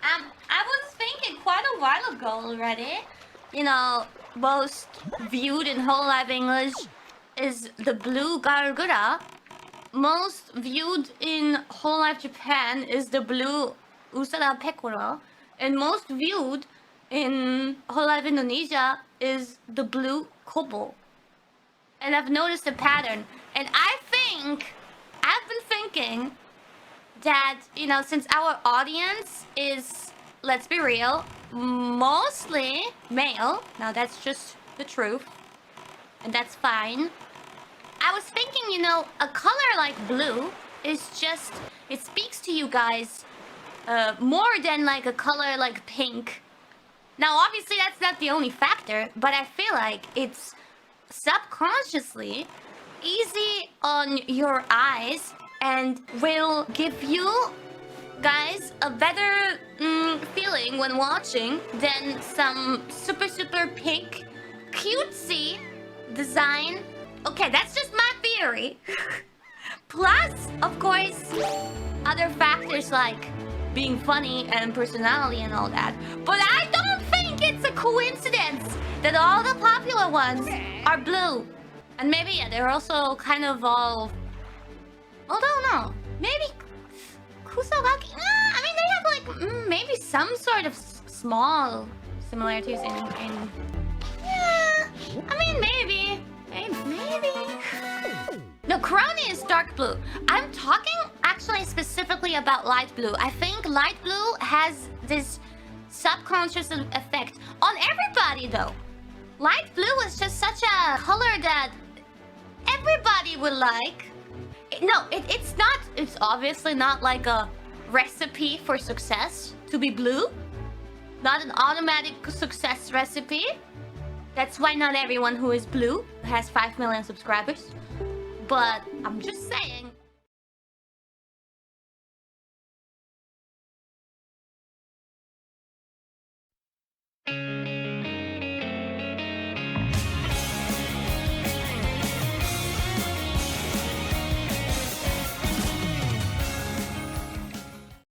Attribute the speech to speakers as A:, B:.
A: I was thinking quite a while ago already. You know, most viewed in whole life English is the blue gargura. Most viewed in whole life Japan is the blue usara pekora. And most viewed in whole life Indonesia is the blue kobo. And I've noticed a pattern. And I've been thinking that, you know, since our audience is, let's be real, mostly male, now that's just the truth, and that's fine. I was thinking, you know, a color like blue is just, it speaks to you guys more than like a color like pink. Now, obviously, that's not the only factor, but I feel like it's subconsciously easy on your eyes and will give you guys a better feeling when watching than some super pink cutesy design. Okay, that's just my theory. Plus, of course, other factors like being funny and personality and all that. But I don't think it's a coincidence that all the popular ones are blue. And maybe, yeah, they're also kind of all... Although, no. Maybe... Kusogaki... I mean, they have, like, maybe some sort of small similarities in... Yeah... I mean, maybe... Maybe... No, Corona is dark blue. I'm talking actually specifically about light blue. I think light blue has this subconscious effect on everybody, though. Light blue is just such a color that everybody would like. No, it's not. It's obviously not like a recipe for success to be blue. Not an automatic success recipe. That's why not everyone who is blue has 5 million subscribers. But I'm just saying.